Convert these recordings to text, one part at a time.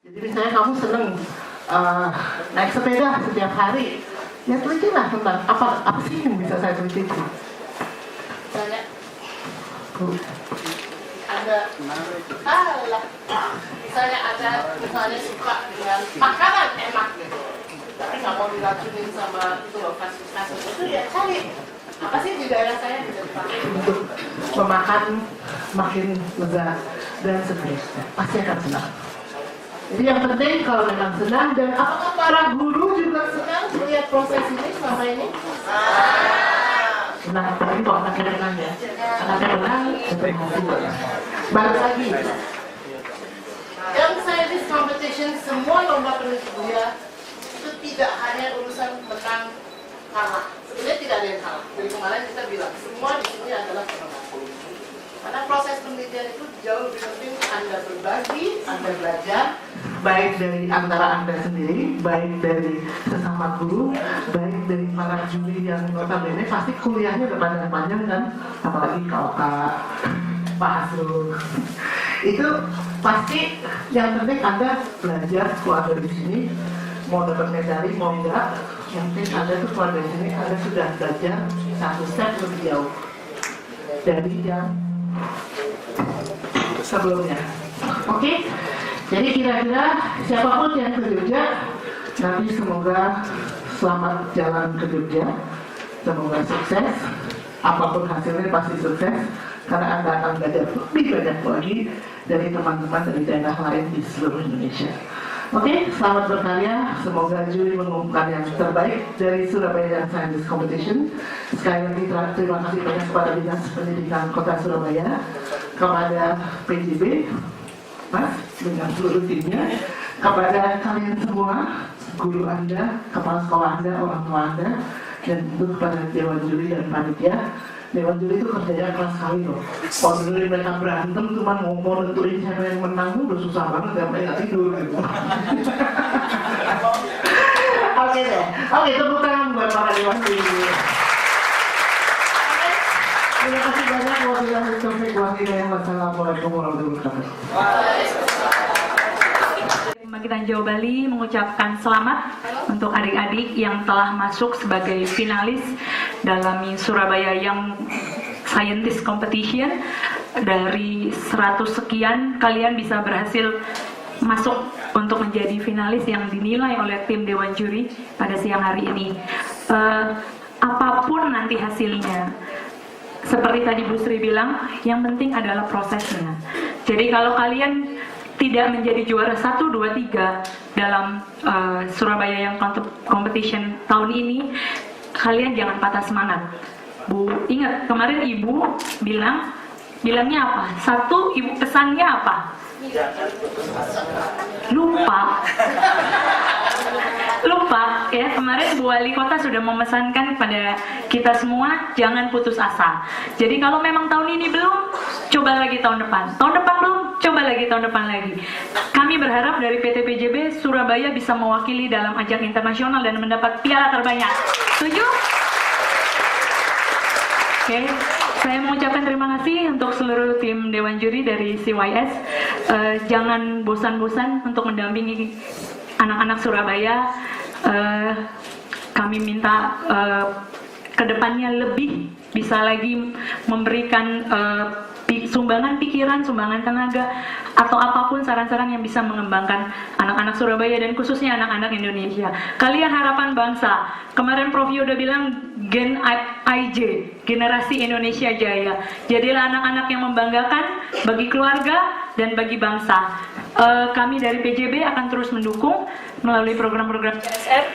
Jadi misalnya kamu seneng naik sepeda setiap hari, ya telitilah tentang apa sih yang bisa saya teliti. Misalnya misalnya suka dengan makanan enak gitu, tapi nggak mau diracunin sama itu loh kasus itu, ya cari apa sih di daerah saya bisa dipakai Untuk memakan makin lezat dan seterusnya, pasti akan senang. Jadi yang penting kalau memang senang, dan apakah para guru juga senang melihat proses ini selama ini? Senang, apalagi kalau anaknya menang ya. Anaknya menang, sampai hati. Balik lagi. Young Scientist Competition, semua lomba penelitian itu tidak hanya urusan menang kalah. Sebenarnya tidak ada yang kalah. Dari kemarin kita bilang semua di sini adalah pemenang. Karena proses penelitian itu jauh lebih penting Anda berbagi, Anda belajar, Baik dari antara Anda sendiri, baik dari sesama guru, baik dari para juri yang notabene pasti kuliahnya udah panjang-panjang kan, apalagi kalau Pak Asrul. Itu pasti yang penting Anda belajar keluar dari sini, mau dapat medali mau enggak, yang penting Anda tuh keluar dari sini, Anda sudah belajar satu step lebih jauh dari yang sebelumnya. Oke? Jadi kira-kira siapapun yang ke Jogja, nanti semoga selamat jalan ke Jogja, semoga sukses, apapun hasilnya pasti sukses, karena Anda akan belajar lebih banyak lagi dari teman-teman dari daerah lain di seluruh Indonesia. Oke, selamat berkarya, semoga juri mengumumkan yang terbaik dari Surabaya Young Scientist Competition. Sekali lagi terima kasih banyak kepada Dinas Pendidikan Kota Surabaya, kepada PJB, Mas, dengan seluruh timnya, kepada kalian semua, guru Anda, kepala sekolah Anda, orang tua Anda, dan tentu kepada Dewan Juri dan Panitia. Dewan Juri itu kerjanya keras sekali loh. Kalau dulu mereka berantem, cuma ngomong nentuin siapa yang menang, udah susah banget, sampai nggak tidur gitu. Oke deh, oke tepuk tangan buat para Dewan Juri. Terima kasih banyak. Wassalamualaikum warahmatullahi wabarakatuh. Kebangkitan Jawa Bali mengucapkan selamat untuk adik-adik yang telah masuk sebagai finalis dalam Surabaya Young Scientist Competition. Dari 100 sekian, kalian bisa berhasil masuk untuk menjadi finalis yang dinilai oleh tim Dewan Juri pada siang hari ini. Apapun nanti hasilnya, seperti tadi Bu Sri bilang, yang penting adalah prosesnya. Jadi kalau kalian tidak menjadi juara 1, 2, 3 dalam Surabaya Young Competition tahun ini, kalian jangan patah semangat. Bu, ingat kemarin Ibu bilangnya apa? Satu, Ibu pesannya apa? Lupa ya, kemarin Bu Wali Kota sudah memesankan pada kita semua jangan putus asa. Jadi kalau memang tahun ini belum, coba lagi tahun depan. Tahun depan belum, coba lagi tahun depan lagi. Kami berharap dari PT PJB Surabaya bisa mewakili dalam ajang internasional dan mendapat piala terbanyak. Setuju? Oke, saya mengucapkan terima kasih untuk seluruh tim Dewan Juri dari CYS. Jangan bosan-bosan untuk mendampingi anak-anak Surabaya. Kami minta kedepannya lebih bisa lagi memberikan sumbangan pikiran, sumbangan tenaga, atau apapun saran-saran yang bisa mengembangkan anak-anak Surabaya dan khususnya anak-anak Indonesia. Kalian harapan bangsa. Kemarin Prof. udah bilang Gen IJ, Generasi Indonesia Jaya. Jadilah anak-anak yang membanggakan bagi keluarga dan bagi bangsa. Kami dari PJB akan terus mendukung melalui program-program CSR.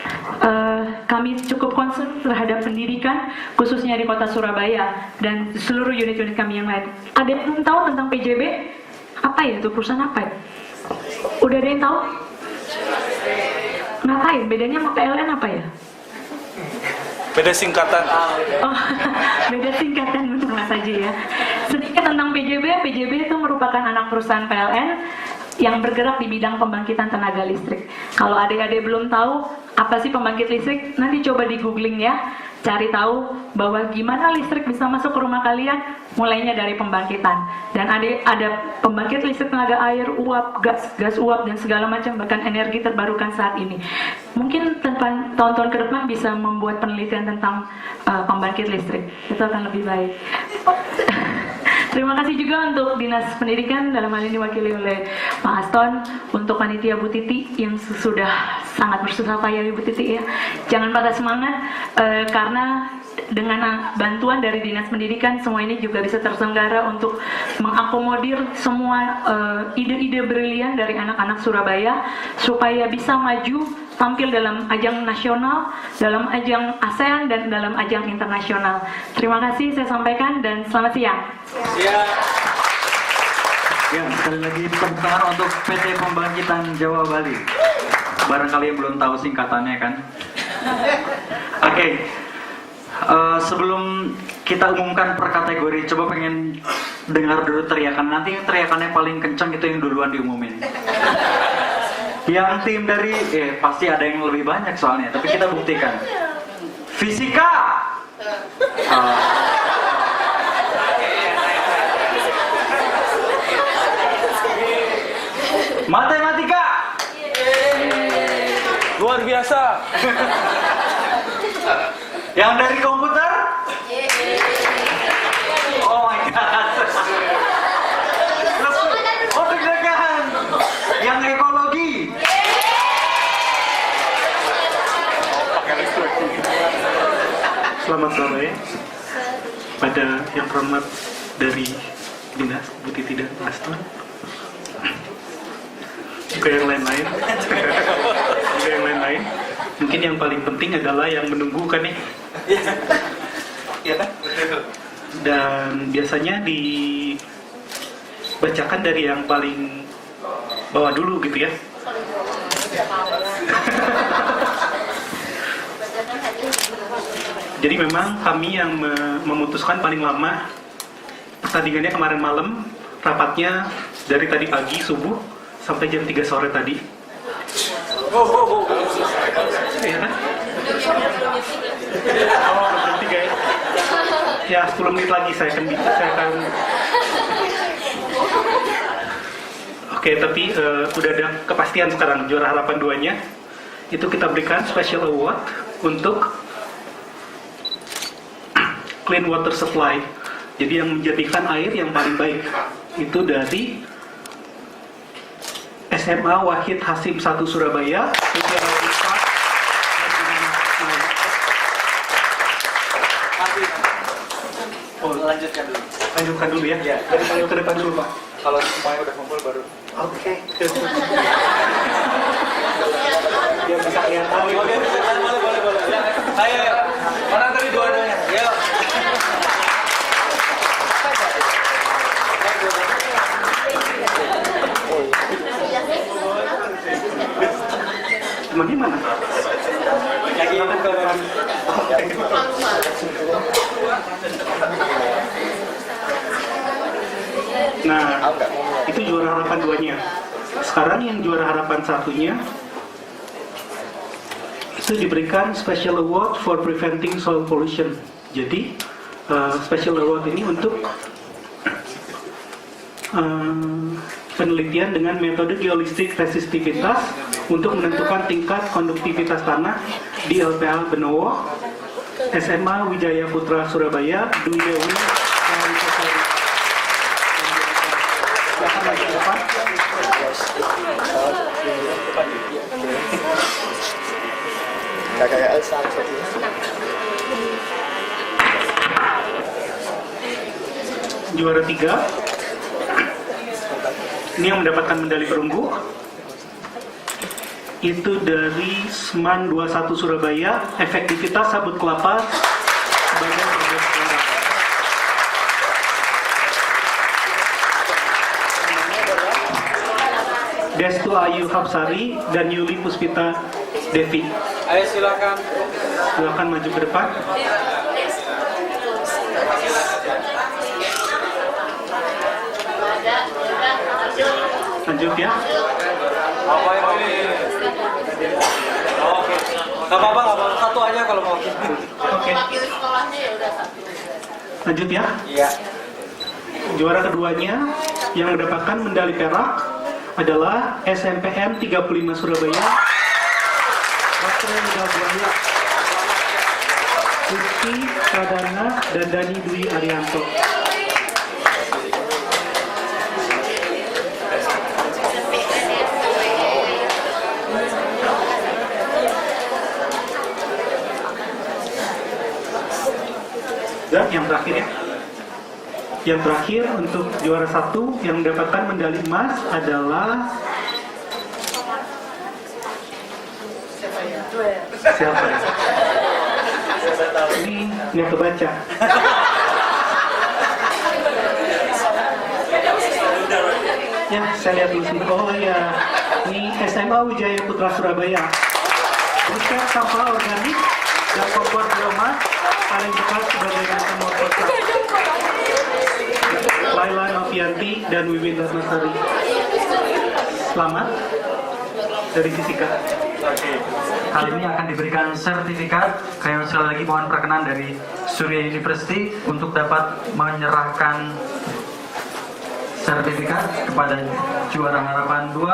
Kami cukup concern terhadap pendidikan, khususnya di kota Surabaya dan seluruh unit-unit kami yang lain. Ada yang belum tahu tentang PJB? Apa ya itu, perusahaan apa ya? Udah ada yang tahu? Ngapain? Bedanya sama PLN apa ya? Beda singkatan. Oh, beda singkatan untuk Mas Haji ya. Sedikit tentang PJB. PJB itu merupakan anak perusahaan PLN. yang bergerak di bidang pembangkitan tenaga listrik. Kalau adik-adik belum tahu apa sih pembangkit listrik, nanti coba di googling ya, cari tahu bahwa gimana listrik bisa masuk ke rumah kalian, mulainya dari pembangkitan. Dan ada pembangkit listrik tenaga air, uap, gas uap, dan segala macam, bahkan energi terbarukan saat ini. Mungkin tahun-tahun ke depan bisa membuat penelitian tentang pembangkit listrik, itu akan lebih baik. Terima kasih juga untuk Dinas Pendidikan, dalam hal ini diwakili oleh Pak Aston, untuk panitia Bu Titi yang sudah sangat bersusah payah Bu Titi ya. Jangan patah semangat, karena dengan bantuan dari Dinas Pendidikan semua ini juga bisa terselenggara untuk mengakomodir semua ide-ide brilian dari anak-anak Surabaya supaya bisa maju tampil dalam ajang nasional, dalam ajang ASEAN, dan dalam ajang internasional. Terima kasih saya sampaikan dan selamat siang. Ya, sekali lagi tepuk tangan untuk PT Pembangkitan Jawa Bali. Barangkali yang belum tahu singkatannya kan. Oke. Sebelum kita umumkan per kategori, coba pengen dengar dulu teriakan. Nanti yang teriakannya paling kencang itu yang duluan diumumin. Yang tim dari, pasti ada yang lebih banyak soalnya, tapi kita buktikan. Fisika! Matematika! Luar biasa. Yang dari komputer? Oh my god. Oh, deg-degan. Yang ekologi? Selamat sore pada yang terhormat dari Dinas Bu Titi dan Aston, juga yang lain-lain. Juga yang lain-lain. Mungkin yang paling penting adalah yang menunggu kan nih. Iya kan? Dan biasanya dibacakan dari yang paling bawah dulu gitu ya. Jadi memang kami yang memutuskan paling lama. Pertandingannya kemarin malam, rapatnya dari tadi pagi subuh sampai jam 3 sore tadi. Ya kan? Oh, jam 3 ya. Ya, 10 menit lagi saya akan Oke, tapi udah ada kepastian sekarang juara harapan 2-nya. Itu kita berikan special award untuk clean water supply. Jadi yang menjadikan air yang paling baik itu dari SMA Wahid Hasim 1 Surabaya. Oh, lanjutkan dulu. Lanjutkan dulu ya. Dari panggil ke depan dulu Pak. Kalau semuanya udah kumpul baru. Oke. Biar bisa kelihatan. Boleh. Ayo. Mana tadi dua-duanya? Yuk. Temannya mana? Lagi buka baru. Nah, itu juara harapan 2-nya. Sekarang yang juara harapan 1-nya itu diberikan special award for preventing soil pollution. Jadi special award ini untuk penelitian dengan metode geolistrik resistivitas untuk menentukan tingkat konduktivitas tanah di LPA Benowo, SMA Wijaya Putra Surabaya, Dwi Dewi. Silakan lagi ke depan. Kayak Elsa. Juara 3 ini yang mendapatkan medali perunggu itu dari SMAN 21 Surabaya, efektivitas sabut kelapa sebagai produk suara. Destu Ayu Hapsari dan Yuli Puspita Devi. Ayo silakan. Silakan maju ke depan. Lanjut ya. Apa ini? Oke. Nggak apa-apa. Satu aja kalau mau. Oke. Wakil sekolahnya ya udah satu. Lanjut ya. Iya. Juara keduanya yang mendapatkan medali perak adalah SMPN 35 Surabaya. Wakil medali Rizky Pradana dan Dani Dwi Arianto. Dan yang terakhir ya. Yang terakhir untuk juara satu yang mendapatkan medali emas adalah siapa ya? Ini nggak kebaca. Ya, saya lihat dulu sini. Oh iya, ini SMA Wijaya Putra Surabaya. Bukan sampah organik dan kompor biomas paling dekat sebagai nomor kota. Laila Novianti dan Wiwin Ratnasari. Selamat dari Fisika. Kali ini akan diberikan sertifikat. Kami sekali lagi mohon perkenan dari Surya University untuk dapat menyerahkan sertifikat kepada juara harapan 2.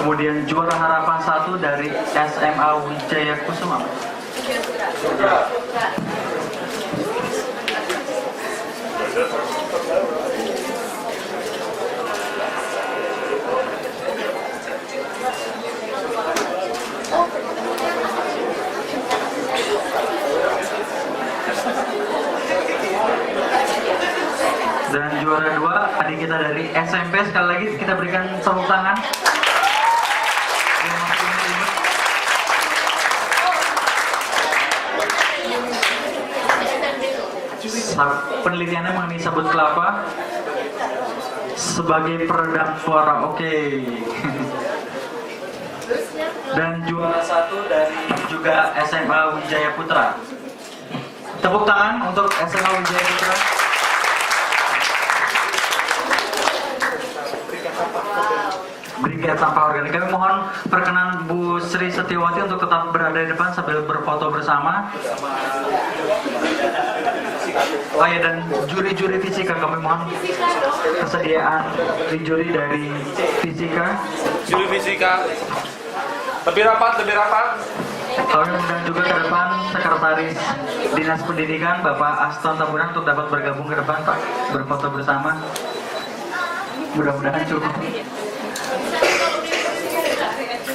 Kemudian juara harapan 1 dari SMA Wijaya Kusuma. Dan juara 2 adik kita dari SMP, sekali lagi kita berikan tepuk tangan. Penelitiannya mengenai sabut kelapa sebagai peredam suara. Oke. Dan juara 1 dari juga SMA Wijaya Putra. Tepuk tangan untuk SMA Wijaya Putra. Briket sampah organik. Kami mohon perkenan Bu Sri Setiawati untuk tetap berada di depan sambil berfoto bersama. Oh ya, dan juri-juri fisika kami mohon kesediaan juri dari fisika. Juri fisika. Lebih rapat. Kami mengundang juga ke depan Sekretaris Dinas Pendidikan Bapak Aston Tambunan untuk dapat bergabung ke depan Pak, berfoto bersama. Mudah-mudahan cukup.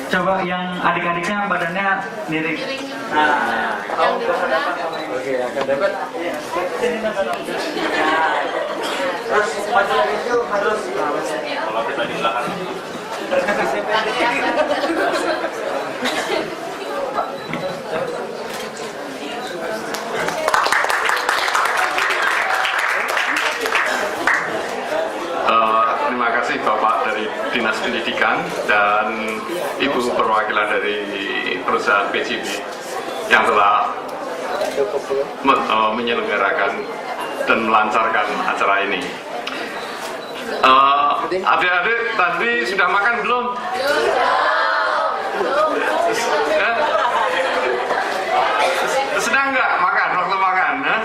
Coba yang adik-adiknya badannya miring. Nah, oke, akan dapat. Terus maju lagi itu harus. Kalau kita di belakang. Terima kasih Bapak dari Dinas Pendidikan dan Ibu perwakilan dari perusahaan PCB yang telah menyelenggarakan dan melancarkan acara ini. Adik-adik tadi sudah makan belum? Ya? Sedang nggak makan waktu makan? Ya?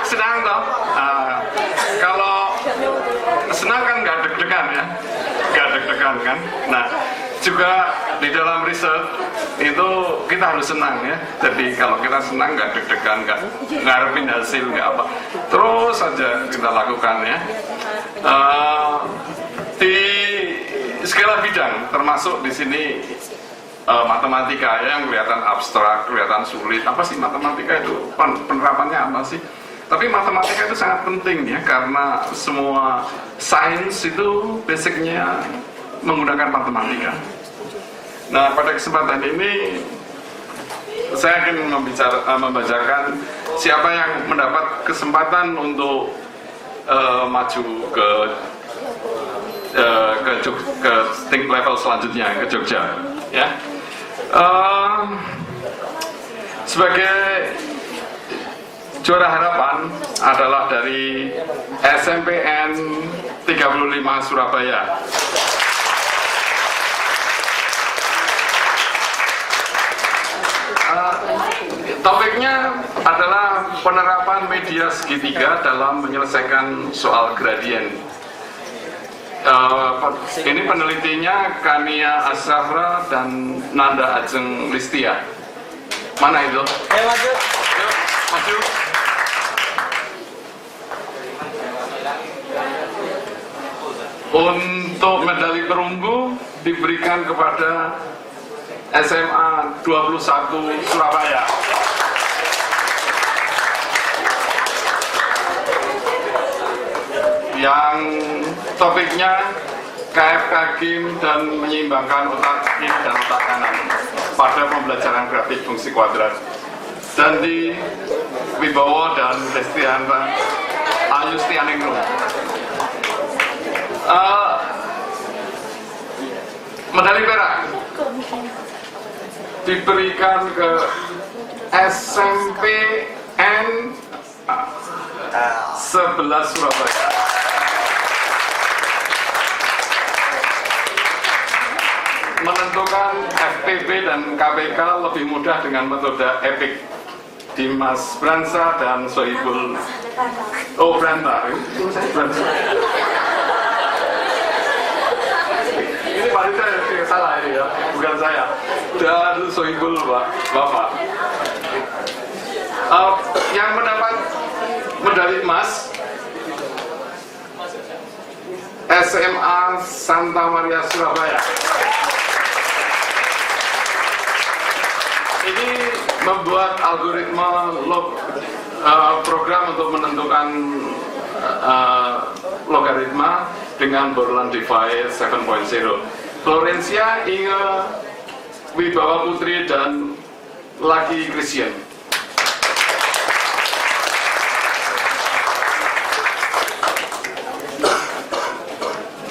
Sedang toh? Kalau senang kan nggak deg-degan ya, nggak deg-degan kan. Nah juga di dalam riset itu kita harus senang ya. Jadi kalau kita senang nggak deg-degan, nggak ngarepin hasil, nggak apa, terus saja kita lakukan ya. Di segala bidang termasuk di sini matematika ya, yang kelihatan abstrak, kelihatan sulit. Apa sih matematika itu? Penerapannya apa sih? Tapi matematika itu sangat penting ya, karena semua sains itu basicnya menggunakan matematika. Nah, pada kesempatan ini saya ingin membacakan siapa yang mendapat kesempatan untuk maju ke tingkat level selanjutnya ke Jogja ya. juara harapan adalah dari SMPN 35 Surabaya. Topiknya adalah penerapan media segitiga dalam menyelesaikan soal gradien. Ini penelitinya Kania Asrafra dan Nanda Ajeng Listia. Mana itu? Ayo maju. Yuk, maju. Untuk medali perunggu diberikan kepada SMA 21 Surabaya. Yang topiknya KFK Game dan menyeimbangkan otak kiri dan otak kanan pada pembelajaran grafik fungsi kuadrat. Dan di Wibowo dan Destiana Ayustianingrum. Medali perak diberikan ke SMPN 11 Surabaya. Menentukan FPB dan KPK lebih mudah dengan metode EPIK. Dimas Bransa dan Sohibul Branta. Ini panitia yang salah ini ya, bukan saya. Dan Sohibul Bapak. Yang mendapat medali emas SMA Santa Maria Surabaya. Ini membuat algoritma program untuk menentukan logaritma dengan Borland device 7.0. Florencia Inge Wibawa Putri dan Lucky Christian.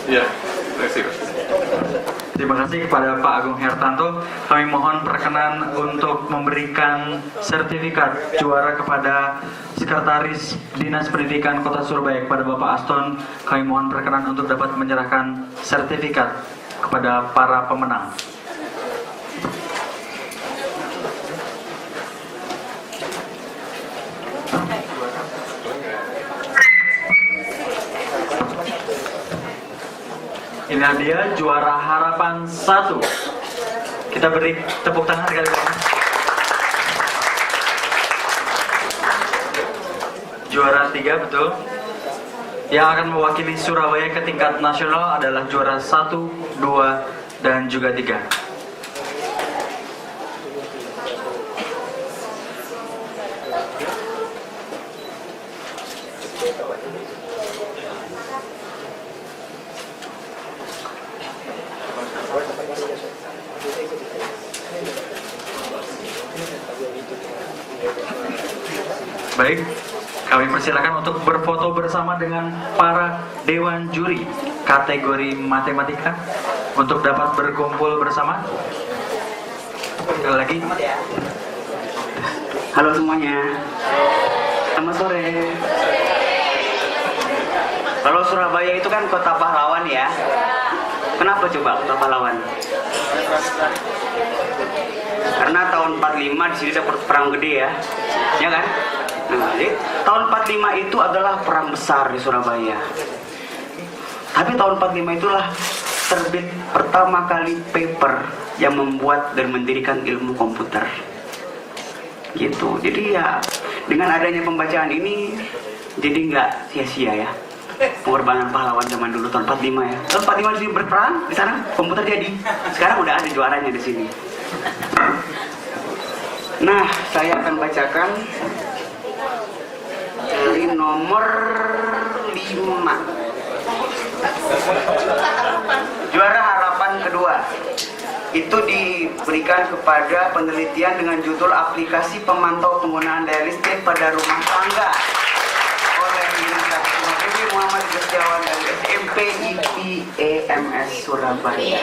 Ya, terima kasih. Terima kasih kepada Pak Agung Hertanto. Kami mohon perkenan untuk memberikan sertifikat juara kepada Sekretaris Dinas Pendidikan Kota Surabaya kepada Bapak Aston. Kami mohon perkenan untuk dapat menyerahkan sertifikat kepada para pemenang. Inilah dia juara harapan 1. Kita beri tepuk tangan sekali lagi. Juara 3 betul. Yang akan mewakili Surabaya ke tingkat nasional adalah juara 1, 2, dan juga 3. Baik, kami persilakan untuk berfoto bersama dengan para dewan juri kategori matematika untuk dapat berkumpul bersama. Sekali lagi. Halo semuanya. Selamat sore. Kalau Surabaya itu kan kota pahlawan ya. Kenapa coba kota pahlawan? Karena tahun 45 di sini dapat perang gede ya. Ya kan? Nah, jadi tahun 45 itu adalah perang besar di Surabaya. Tapi tahun 45 itulah terbit pertama kali paper yang membuat dan mendirikan ilmu komputer. Gitu. Jadi ya dengan adanya pembacaan ini jadi nggak sia-sia ya. Pengorbanan pahlawan zaman dulu tahun 45 ya. Tahun 45 di sini berperang, di sana komputer jadi. Sekarang udah ada juaranya di sini. Nah, saya akan bacakan dari nomor 5. Juara harapan kedua itu diberikan kepada penelitian dengan judul aplikasi pemantau penggunaan daya listrik pada rumah tangga oleh Universitas Muhammad Setiawan dari SMP IPEMS Surabaya.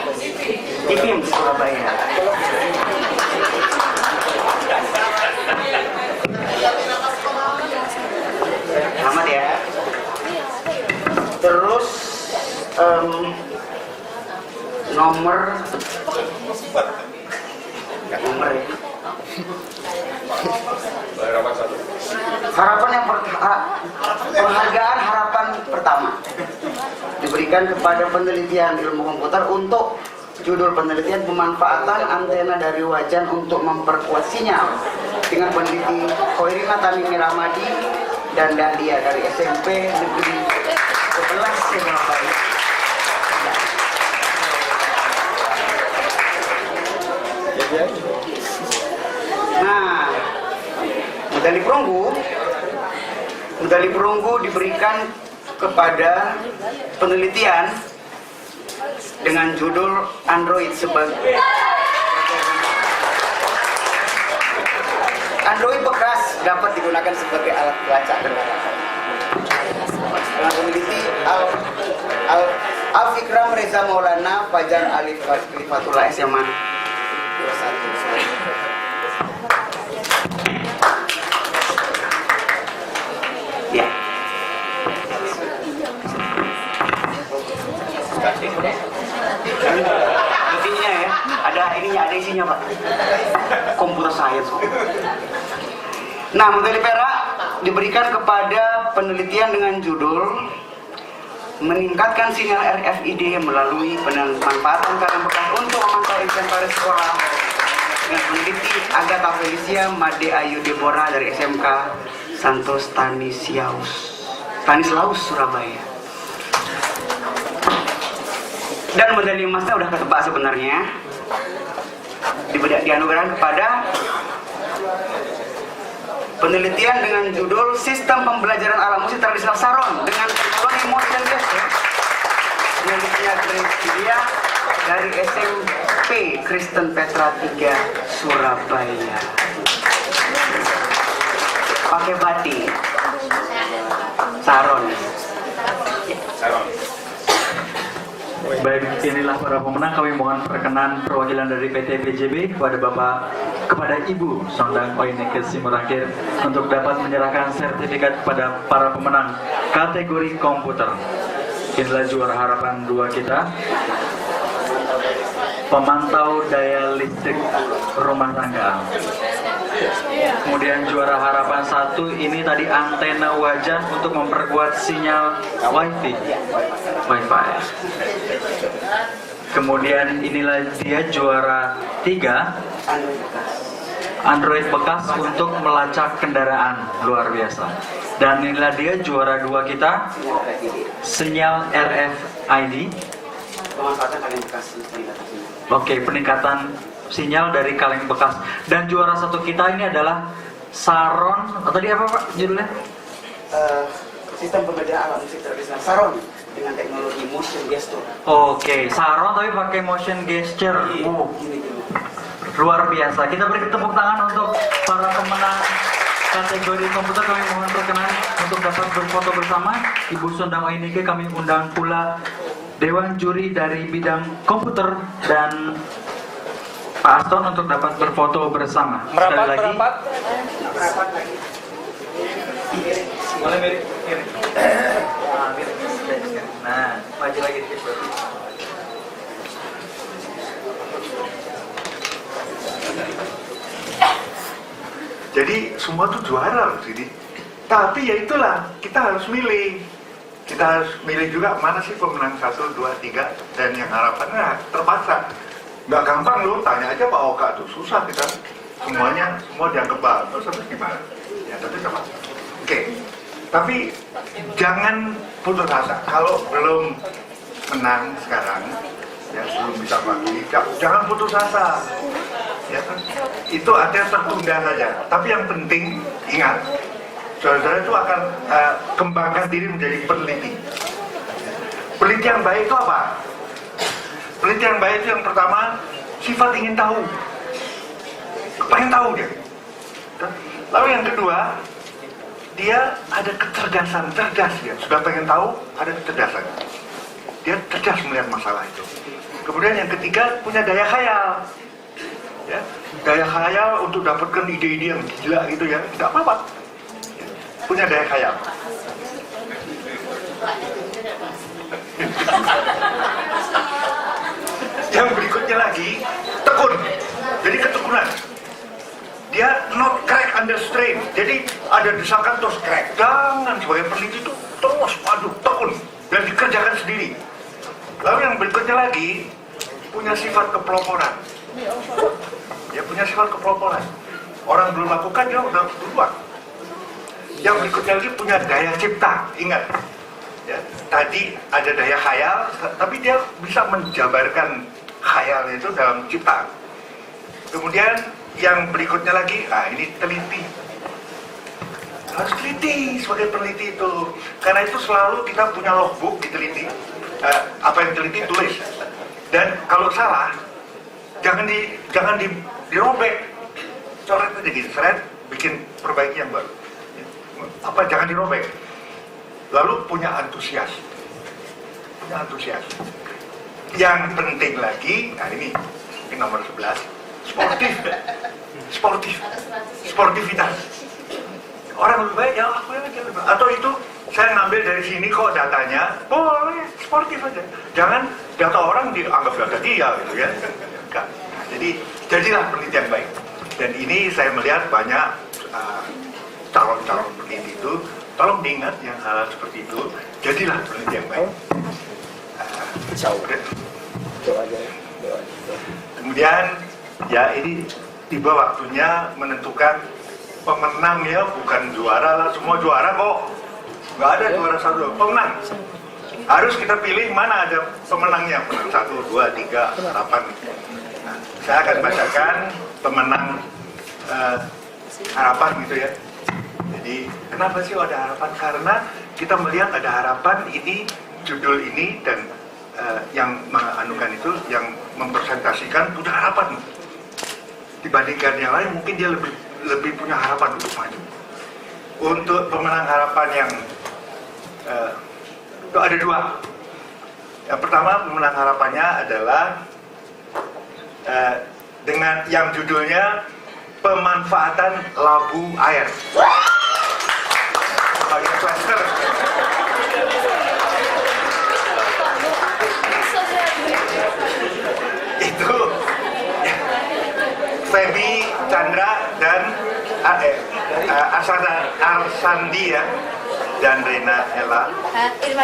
IPEMS Surabaya. Selamat ya. Terus nomor ya. Penghargaan harapan pertama diberikan kepada penelitian ilmu komputer untuk judul penelitian pemanfaatan antena dari wajan untuk memperkuat sinyal dengan peneliti Khoirina Tamimi Rahmadi dan Dahlia dari SMP Negeri 11 Surabaya. Nah, medali perunggu diberikan kepada penelitian dengan judul Android bekas dapat digunakan sebagai alat pelacak kendaraan. Dengan peneliti Al-Fikram Reza Maulana Fajar Alif Fatullah SMA 21. Ya. Intinya ya, ada isinya Pak. Komputer science. Nah, medali perak diberikan kepada penelitian dengan judul meningkatkan sinyal RFID melalui pemanfaatan kaleng bekas untuk memantau inventaris sekolah dengan peneliti Agatha Felicia Made Ayu Deborah dari SMK Santo Stanislaus Surabaya. Dan medali emasnya udah ketebak sebenarnya, dianugerahkan kepada penelitian dengan judul Sistem Pembelajaran Ala Musik Tradisional Saron dengan teknologi motion gesture. Penelitinya Gracia dari SMP Kristen Petra 3 Surabaya. Pakai batik. Saron. Baik, inilah para pemenang. Kami mohon perkenan perwakilan dari PT PJB kepada Ibu Sondang Oineke Simorangkir untuk dapat menyerahkan sertifikat kepada para pemenang kategori komputer. Inilah juara harapan 2 kita, pemantau daya listrik rumah tangga. Kemudian juara harapan 1 ini tadi antena wajan untuk memperkuat sinyal wifi. Kemudian inilah dia juara 3, Android bekas untuk melacak kendaraan, luar biasa. Dan inilah dia juara 2 kita, sinyal RFID. Oke, peningkatan sinyal dari kaleng bekas. Dan juara 1 kita ini adalah Saron, tadi apa Pak judulnya? Sistem Pembelajaran Ala Musik Tradisional Saron dengan teknologi motion gesture. Oke, Saron tapi pakai motion gesture. Luar biasa. Kita beri tepuk tangan untuk para pemenang kategori komputer. Kami mohon perkenan untuk dapat berfoto bersama. Ibu Sondang Oineke, kami undang pula Dewan Juri dari bidang komputer dan Pak Aston untuk dapat berfoto bersama. Merapat. Boleh mirip. Nah, maju lagi dikit. Jadi semua tuh juara loh sini. Tapi ya itulah, kita harus milih. Kita harus milih juga mana sih pemenang 1, 2, 3 dan yang harapannya terpaksa. Nggak gampang loh, tanya aja Pak Oka tuh, susah kita. Semua dianggap bagus, terus gimana? Ya tapi terpaksa. Oke. Tapi jangan putus asa. Kalau belum menang sekarang, ya belum bisa lagi, jangan putus asa. Ya kan? Itu ada tertunda saja. Tapi yang penting ingat, saudara itu akan kembangkan diri menjadi peneliti. Peneliti yang baik itu apa? Peneliti yang baik itu yang pertama sifat ingin tahu, pengen tahu dia. Lalu yang kedua, dia ada kecerdasan, cerdas dia. Sudah pengen tahu, ada kecerdasan. Dia cerdas melihat masalah itu. Kemudian yang ketiga punya daya khayal. Ya, daya khayal untuk dapatkan ide-ide yang gila gitu ya, tidak apa-apa. Ya, punya daya khayal. Yang berikutnya lagi, tekun. Jadi ketekunan. Dia not crack under strain. Jadi ada desakan terus crack. Jangan, sebagai peneliti itu terus padu, tekun dan dikerjakan sendiri. Lalu yang berikutnya lagi, punya sifat kepeloporan. Dia punya sifat kepeloporan. Orang belum lakukan, dia udah duluan. Yang berikutnya lagi punya daya cipta. Ingat, ya, tadi ada daya khayal, tapi dia bisa menjabarkan khayal itu dalam ciptaan. Kemudian yang berikutnya lagi, ini teliti. Harus teliti sebagai peneliti itu. Karena itu selalu kita punya logbook diteliti. Apa yang teliti tulis. Dan kalau salah, jangan dirobek. Coret aja gitu, seret, bikin perbaiki yang baru. Jangan dirobek. Lalu punya antusias. Yang penting lagi, ini nomor 11, sportivitas. Orang lebih baik ya aku yang lebih baik. Atau itu saya ngambil dari sini kok datanya, boleh sportif aja. Jangan data orang dianggap data dia gitu ya. Enggak. Jadi jadilah peneliti yang baik. Dan ini saya melihat banyak calon-calon peneliti itu, tolong diingat yang hal seperti itu, jadilah peneliti yang baik. Kemudian ya ini tiba waktunya menentukan pemenang ya, bukan juara lah, semua juara kok. Nggak ada juara satu, pemenang. Harus kita pilih mana ada pemenangnya, pemenang 1, 2, 3, harapan. Nah, saya akan bacakan pemenang harapan gitu ya. Jadi kenapa sih ada harapan? Karena kita melihat ada harapan ini, judul ini dan yang menganukan itu, yang mempresentasikan punya harapan. Dibandingkan yang lain mungkin dia lebih punya harapan untuk maju. Untuk pemenang harapan yang itu ada 2. Yang pertama pemenang harapannya adalah dengan yang judulnya pemanfaatan labu air sebagai cluster. Itu Feby Chandra dan Arsandi ya, dan Rena Ella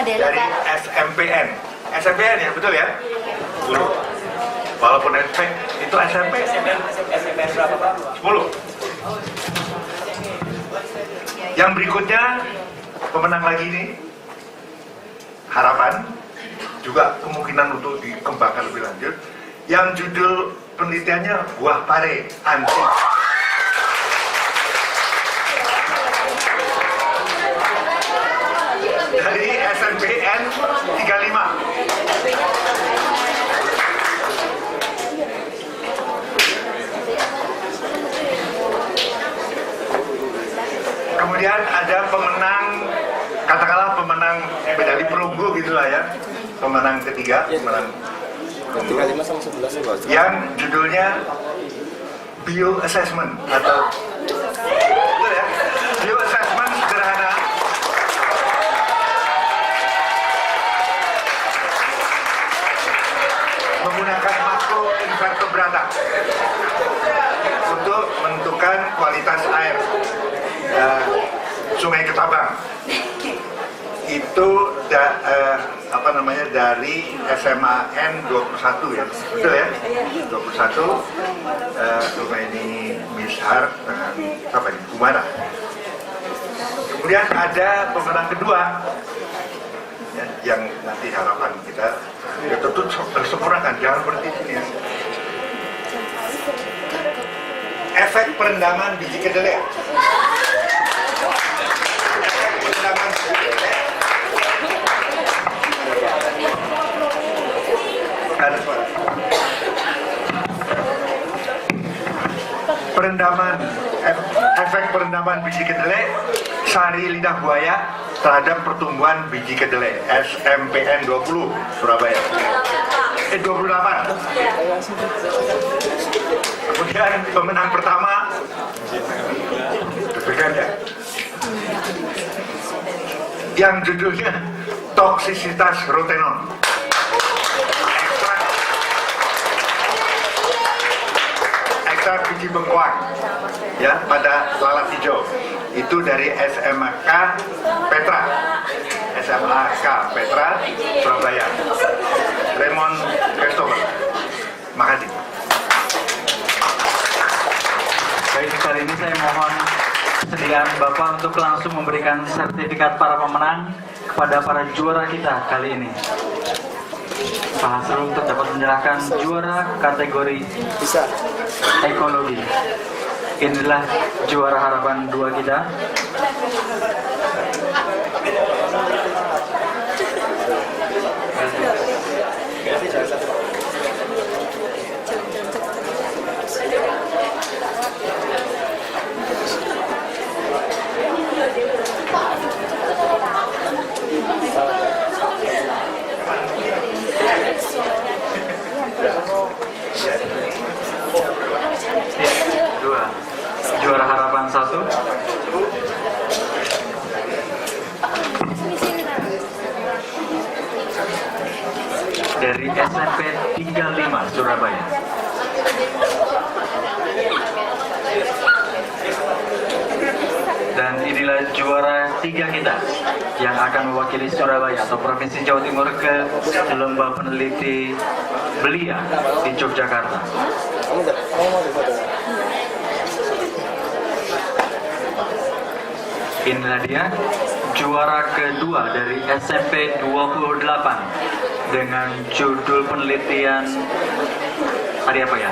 dari SMPN. SMPN ya, betul ya? Dulu. Walaupun SMP itu SMP berapa Pak? 10. Yang berikutnya pemenang lagi ini harapan, juga kemungkinan untuk dikembangkan lebih lanjut. Yang judul penelitiannya buah pare ansi. Dari SNPN 35. Kemudian ada pemenang, katakanlah pemenang medali perunggu gitulah ya. Pemenang ketiga, pemenang perunggu, yang judulnya bio assessment atau betul ya? Bio assessment sederhana. Menggunakan makroinvertebrata untuk menentukan kualitas air Sungai Ketabang. Itu dari SMAN 21 ya, betul ya? 21 rumah ini Mishar dengan apa ini? Kumara. Kemudian ada pemenang kedua ya, yang nanti harapan kita ya tentu bersempurnakan, jangan berhenti sini ya. Efek perendaman biji kedelai. Perendaman biji kedelai. Ada suara. Efek perendaman biji kedelai sari lidah buaya terhadap pertumbuhan biji kedelai. SMPN 20 Surabaya. 28. Kemudian pemenang pertama deg-degan ya, yang judulnya toksisitas rotenon. Ekstrak biji bengkoang ya pada lalat hijau. Itu dari SMK Petra. SMK Petra Surabaya. Raymond Christopher. Makasih. Baik, kali ini saya mohon kesediaan Bapak untuk langsung memberikan sertifikat para pemenang kepada para juara kita kali ini. Pak Hasrul untuk dapat menyerahkan juara kategori ekologi. Inilah juara harapan 2 kita. Juara harapan 1 dari SMP 35 Surabaya. Dan inilah juara 3 kita yang akan mewakili Surabaya atau Provinsi Jawa Timur ke Lomba Peneliti Belia di Yogyakarta. Inilah dia juara kedua dari SMP 28 dengan judul penelitian tadi apa ya?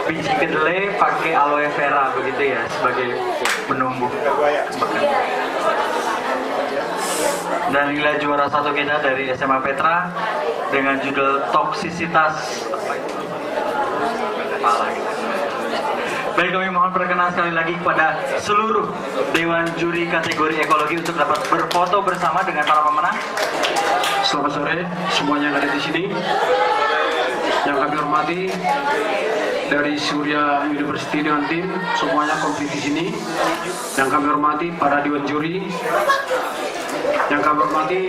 Biji kedelai pakai aloe vera begitu ya sebagai penumbuh. Dan inilah juara 1 kita dari SMA Petra dengan judul toksisitas Baik, kami mohon perkenan sekali lagi kepada seluruh Dewan Juri kategori ekologi untuk dapat berfoto bersama dengan para pemenang. Selamat sore semuanya yang ada di sini. Yang kami hormati dari Surya University dengan tim, semuanya komplit di sini. Yang kami hormati para Dewan Juri. Yang kami hormati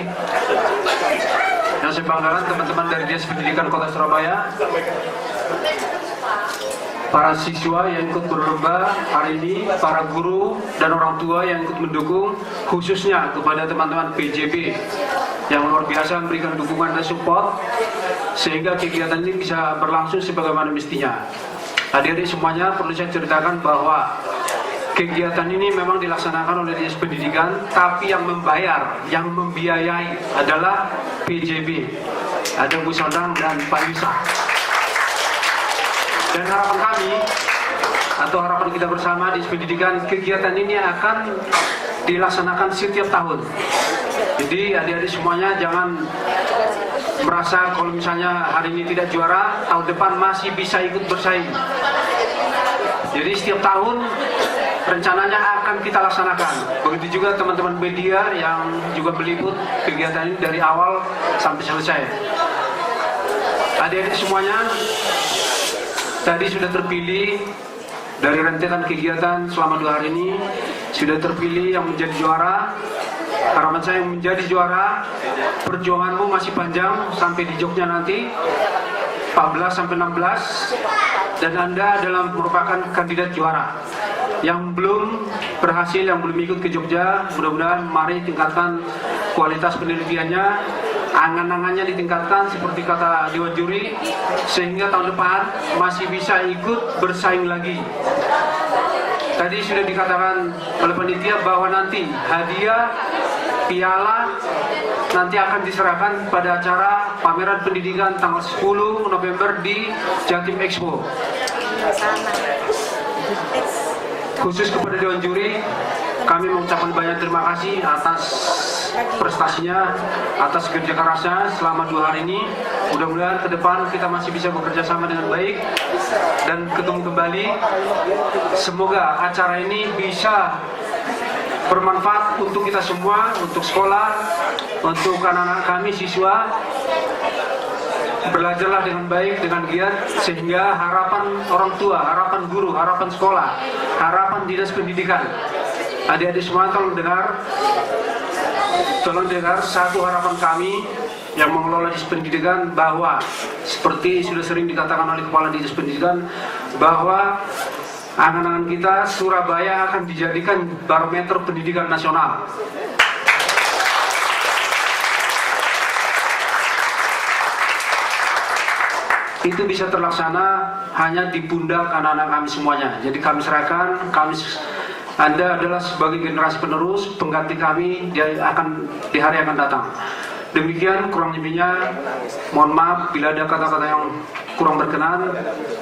yang saya banggakan teman-teman dari Dinas Pendidikan Kota Surabaya. Para siswa yang ikut berlomba hari ini, para guru dan orang tua yang ikut mendukung, khususnya kepada teman-teman PJB yang luar biasa memberikan dukungan dan support sehingga kegiatan ini bisa berlangsung sebagaimana mestinya. Adik-adik semuanya, perlu saya ceritakan bahwa kegiatan ini memang dilaksanakan oleh Dinas Pendidikan, tapi yang membayar, yang membiayai adalah PJB, ada Bu Sodang dan Pak Yusa. Dan harapan kami atau harapan kita bersama di pendidikan, kegiatan ini akan dilaksanakan setiap tahun. Jadi adik-adik semuanya jangan merasa kalau misalnya hari ini tidak juara, tahun depan masih bisa ikut bersaing. Jadi setiap tahun rencananya akan kita laksanakan. Begitu juga teman-teman media yang juga meliput kegiatan ini dari awal sampai selesai. Adik-adik semuanya tadi sudah terpilih dari rentetan kegiatan selama 2 hari ini, sudah terpilih yang menjadi juara. Harapan saya yang menjadi juara, perjuanganmu masih panjang sampai di Jogja nanti 14 sampai 16, dan Anda adalah merupakan kandidat juara. Yang belum berhasil, yang belum ikut ke Jogja, mudah-mudahan mari tingkatkan kualitas penelitiannya, angan-angannya ditingkatkan seperti kata Dewan Juri, sehingga tahun depan masih bisa ikut bersaing lagi. Tadi sudah dikatakan oleh panitia bahwa nanti hadiah piala nanti akan diserahkan pada acara pameran pendidikan tanggal 10 November di Jatim Expo. Khusus kepada Dewan Juri, kami mengucapkan banyak terima kasih atas prestasinya, atas kerja kerasnya selama 2 hari ini. Mudah-mudahan ke depan kita masih bisa bekerja sama dengan baik dan ketemu kembali. Semoga acara ini bisa bermanfaat untuk kita semua, untuk sekolah, untuk anak-anak kami, siswa. Belajarlah dengan baik, dengan giat, sehingga harapan orang tua, harapan guru, harapan sekolah, harapan dinas pendidikan, adik-adik semua tolong dengar, tolong dengar satu harapan kami yang mengelola dinas pendidikan, bahwa seperti sudah sering dikatakan oleh Kepala Dinas Pendidikan, bahwa angan-angan kita Surabaya akan dijadikan barometer pendidikan nasional. Itu bisa terlaksana hanya di pundak anak-anak kami semuanya. Jadi kami serahkan, Anda adalah sebagai generasi penerus, pengganti kami di hari akan datang. Demikian kurang lebihnya, mohon maaf bila ada kata-kata yang kurang berkenan,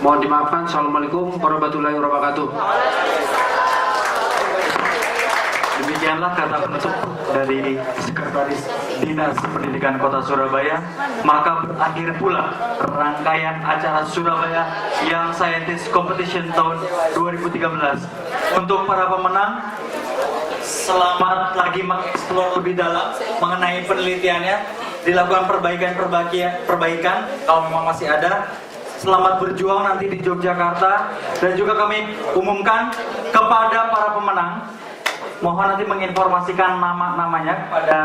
mohon dimaafkan. Assalamualaikum warahmatullahi wabarakatuh. Demikianlah kata penutup dari Sekretaris Dinas Pendidikan Kota Surabaya. Maka berakhir pula rangkaian acara Surabaya Young Scientist Competition tahun 2013. Untuk para pemenang, selamat lagi mengeksplor lebih dalam mengenai penelitiannya, dilakukan perbaikan kalau memang masih ada. Selamat berjuang nanti di Yogyakarta. Dan juga kami umumkan kepada para pemenang, mohon nanti menginformasikan nama-namanya kepada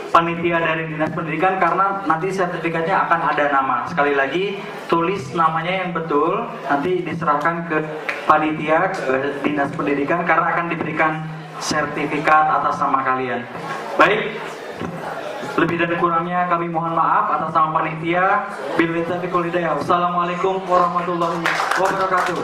panitia dari Dinas Pendidikan, karena nanti sertifikatnya akan ada nama. Sekali lagi, tulis namanya yang betul, nanti diserahkan ke panitia ke Dinas Pendidikan, karena akan diberikan sertifikat atas nama kalian. Baik, lebih dan kurangnya kami mohon maaf atas nama panitia. Billahi taufiq wal hidayah. Wassalamualaikum warahmatullahi wabarakatuh.